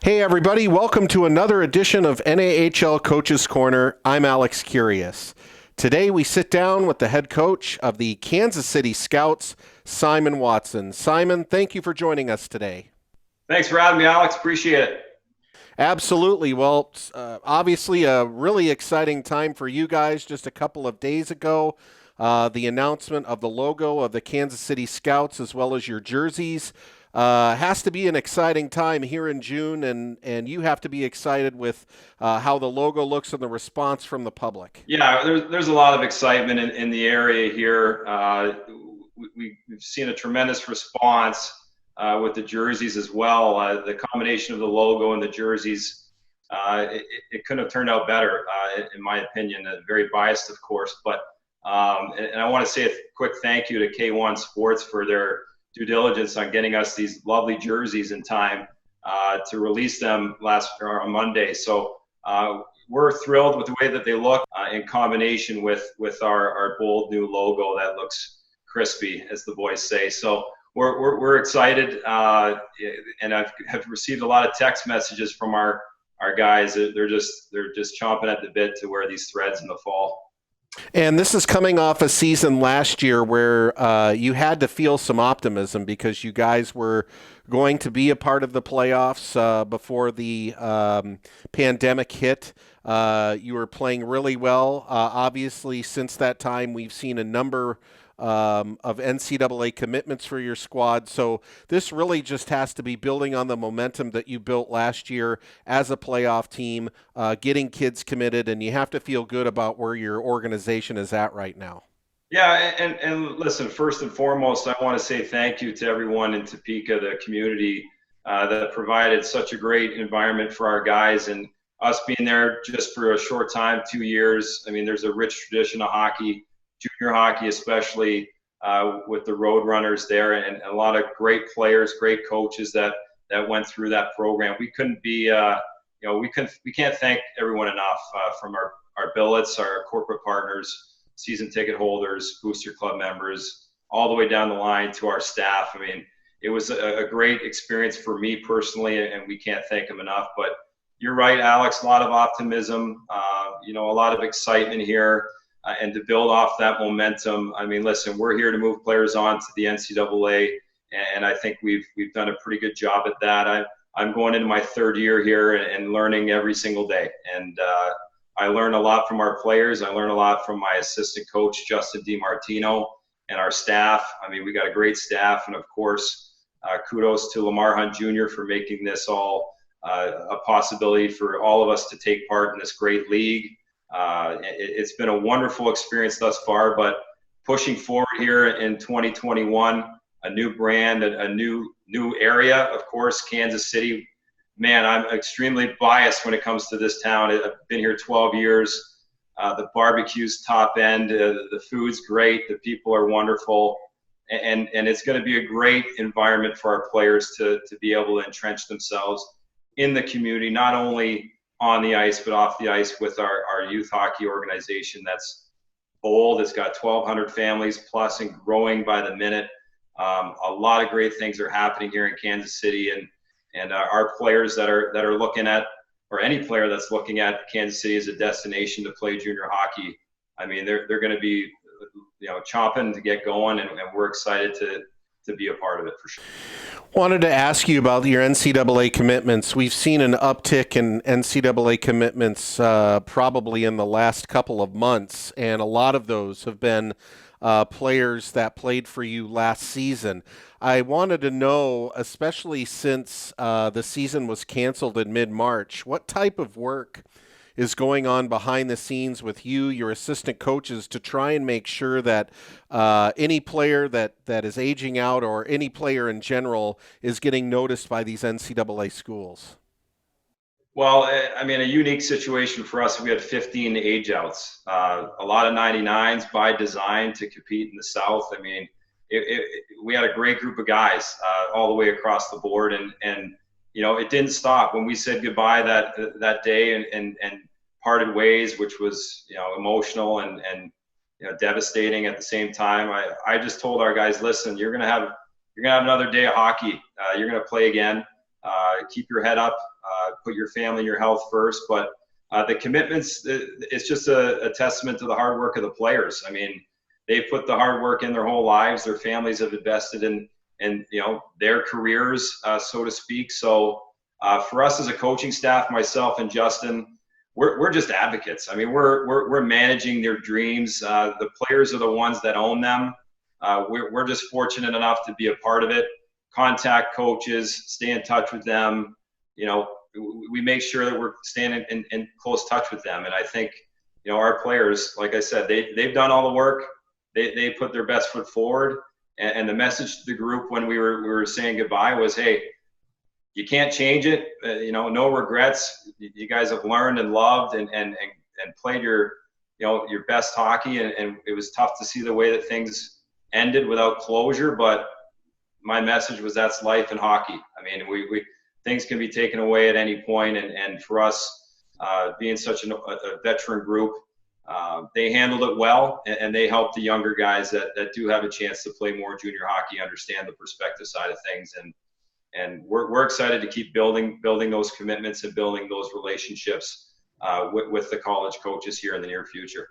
Hey everybody, welcome to another edition of NAHL Coaches Corner. I'm Alex Kyrias. Today we sit down with the head coach of the Kansas City Scouts, Simon Watson. Simon, thank you for joining us today. Thanks for having me, Alex. Appreciate it. Absolutely. Well, obviously a really exciting time for you guys. Just a couple of days ago, the announcement of the logo of the Kansas City Scouts as well as your jerseys. Has to be an exciting time here in June, and you have to be excited with how the logo looks and the response from the public. Yeah, there's a lot of excitement in the area here. We've seen a tremendous response with the jerseys as well. The combination of the logo and the jerseys, it couldn't have turned out better, in my opinion. Very biased, of course, but and I want to say a quick thank you to K1 Sports for their due diligence on getting us these lovely jerseys in time to release them on Monday. So we're thrilled with the way that they look in combination with our bold new logo that looks crispy, as the boys say. So we're excited, and have received a lot of text messages from our guys. They're just chomping at the bit to wear these threads in the fall. And this is coming off a season last year where you had to feel some optimism because you guys were going to be a part of the playoffs before the pandemic hit. You were playing really well. Obviously, since that time, we've seen a number of NCAA commitments for your squad. So this really just has to be building on the momentum that you built last year as a playoff team, getting kids committed, and you have to feel good about where your organization is at right now. Yeah, and listen, first and foremost, I want to say thank you to everyone in Topeka, the community that provided such a great environment for our guys, and us being there just for a short time, 2 years. I mean, there's a rich tradition of hockey, junior hockey especially, with the Road Runners there, and a lot of great players, great coaches that went through that program. We couldn't be, we can't thank everyone enough, from our billets, our corporate partners, season ticket holders, booster club members, all the way down the line to our staff. I mean, it was a great experience for me personally, and we can't thank them enough. But you're right, Alex, a lot of optimism, a lot of excitement here. And to build off that momentum, I mean, listen, we're here to move players on to the NCAA, and I think we've done a pretty good job at that. I'm going into my third year here and learning every single day, and I learn a lot from our players. I learn a lot from my assistant coach, Justin DiMartino, and our staff. I mean, we got a great staff, and of course, kudos to Lamar Hunt Jr. for making this all a possibility for all of us to take part in this great league. It's been a wonderful experience thus far, but pushing forward here in 2021, a new brand, a new area, of course, Kansas City. Man, I'm extremely biased when it comes to this town. I've been here 12 years. The barbecue's top end, the food's great, the people are wonderful, and it's going to be a great environment for our players to be able to entrench themselves in the community, not only on the ice, but off the ice with our youth hockey organization that's bold. It's got 1,200 families plus and growing by the minute. A lot of great things are happening here in Kansas City, and our players that are looking at, or any player that's looking at Kansas City as a destination to play junior hockey, I mean, they're going to be, chomping to get going, and we're excited to be a part of it for sure. Wanted to ask you about your NCAA commitments. We've seen an uptick in NCAA commitments probably in the last couple of months, and a lot of those have been players that played for you last season. I wanted to know, especially since the season was canceled in mid-March, what type of work is going on behind the scenes with you, your assistant coaches, to try and make sure that any player that is aging out or any player in general is getting noticed by these NCAA schools? Well, I mean, a unique situation for us. We had 15 age outs, a lot of 99s by design to compete in the South. I mean, we had a great group of guys all the way across the board, and it didn't stop when we said goodbye that day and parted ways, which was emotional and devastating at the same time. I just told our guys, listen, you're gonna have another day of hockey. You're gonna play again. Keep your head up. put your family and your health first. But the commitments, it's just a testament to the hard work of the players. I mean, they put the hard work in their whole lives. Their families have invested in their careers, so to speak. So for us as a coaching staff, myself and Justin, we're just advocates. I mean, we're managing their dreams. The players are the ones that own them. We're just fortunate enough to be a part of it. Contact coaches, stay in touch with them. We make sure that we're staying in close touch with them. And I think, our players, like I said, they've done all the work. They put their best foot forward. And the message to the group when we were saying goodbye was, hey, you can't change it. No regrets. You guys have learned and loved and played your best hockey. And it was tough to see the way that things ended without closure. But my message was that's life in hockey. I mean, we things can be taken away at any point. And for us, being such a veteran group, they handled it well, and they helped the younger guys that do have a chance to play more junior hockey understand the perspective side of things. And we're excited to keep building those commitments and building those relationships with the college coaches here in the near future.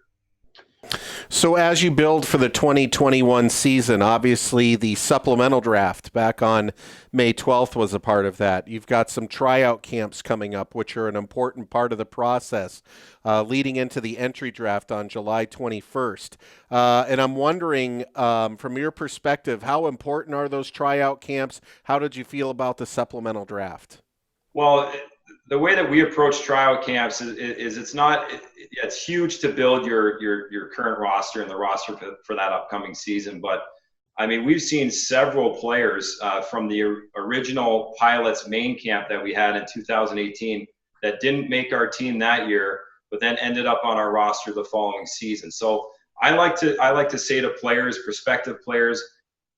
So as you build for the 2021 season, obviously the supplemental draft back on May 12th was a part of that. You've got some tryout camps coming up, which are an important part of the process, leading into the entry draft on July 21st. And I'm wondering, from your perspective, how important are those tryout camps? How did you feel about the supplemental draft? Well, the way that we approach tryout camps is it's huge to build your current roster and the roster for that upcoming season. But I mean, we've seen several players from the original Pilots main camp that we had in 2018 that didn't make our team that year, but then ended up on our roster the following season. So I like to say to players, prospective players,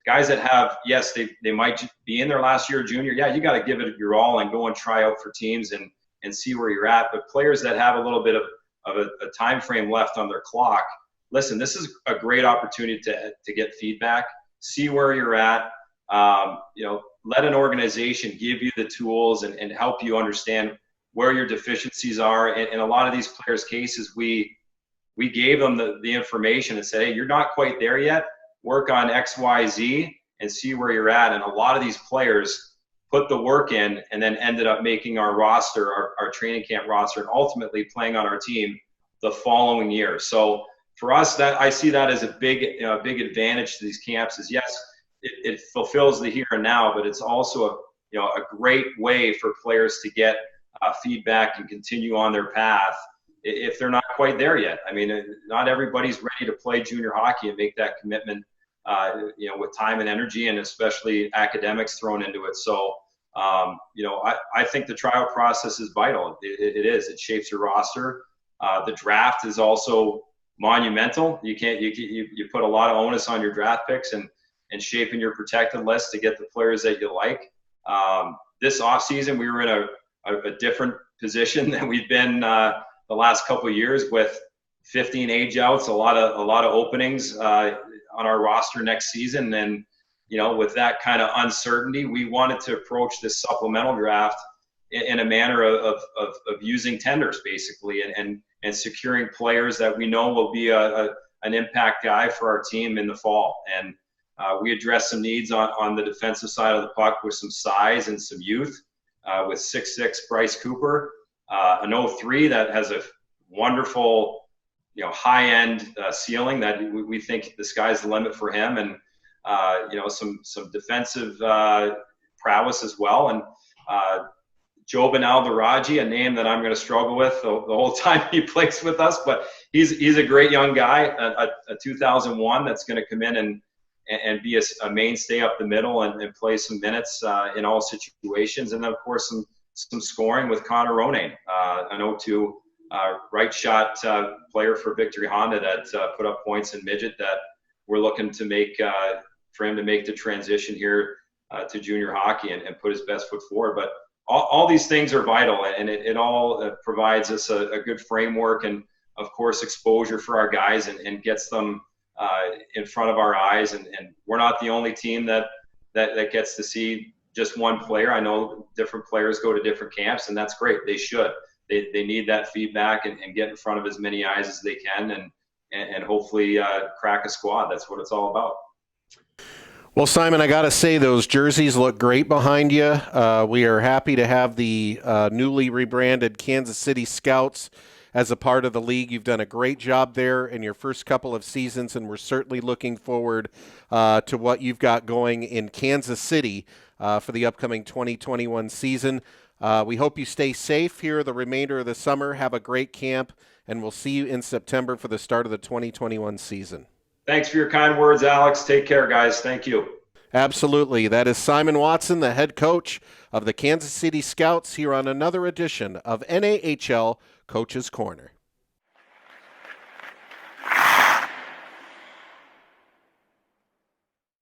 guys that have, yes, they might be in their last year of junior. Yeah, you got to give it your all and go and try out for teams and see where you're at. But players that have a little bit of a time frame left on their clock, listen, this is a great opportunity to get feedback, see where you're at. Let an organization give you the tools and help you understand where your deficiencies are. And in a lot of these players' cases, we gave them the information and said, hey, you're not quite there yet. Work on X, Y, Z and see where you're at. And a lot of these players put the work in and then ended up making our roster, our training camp roster, and ultimately playing on our team the following year. So for us, that I see that as a big advantage to these camps is, yes, it fulfills the here and now, but it's also a great way for players to get feedback and continue on their path if they're not quite there yet. I mean, not everybody's ready to play junior hockey and make that commitment, with time and energy, and especially academics thrown into it. So, I think the trial process is vital. It is. It shapes your roster. The draft is also monumental. You put a lot of onus on your draft picks and shaping your protected list to get the players that you like. This offseason, we were in a different position than we've been the last couple of years with 15 age outs, a lot of openings on our roster next season. And, with that kind of uncertainty, we wanted to approach this supplemental draft in a manner of using tenders basically and securing players that we know will be an impact guy for our team in the fall. And we addressed some needs on the defensive side of the puck with some size and some youth with 6'6" Bryce Cooper, an 03 that has a wonderful, high-end ceiling that we think the sky's the limit for him, and some defensive prowess as well. And Jobin Alderaji, a name that I'm going to struggle with the whole time he plays with us, but he's a great young guy, a 2001 that's going to come in and be a mainstay up the middle and play some minutes in all situations. And then, of course, some scoring with Connor Ronayne, an 02 right shot player for Victory Honda that put up points in midget that we're looking to make for him to make the transition here to junior hockey and put his best foot forward. But all these things are vital, and it all provides us a good framework and, of course, exposure for our guys and gets them in front of our eyes. And we're not the only team that gets to see just one player. I know different players go to different camps, and that's great. They should. They need that feedback and get in front of as many eyes as they can, and hopefully crack a squad. That's what it's all about. Well, Simon, I got to say those jerseys look great behind you. We are happy to have the newly rebranded Kansas City Scouts as a part of the league. You've done a great job there in your first couple of seasons, and we're certainly looking forward to what you've got going in Kansas City for the upcoming 2021 season. We hope you stay safe here the remainder of the summer. Have a great camp, and we'll see you in September for the start of the 2021 season. Thanks for your kind words, Alex. Take care, guys. Thank you. Absolutely. That is Simon Watson, the head coach of the Kansas City Scouts, here on another edition of NAHL Coaches Corner.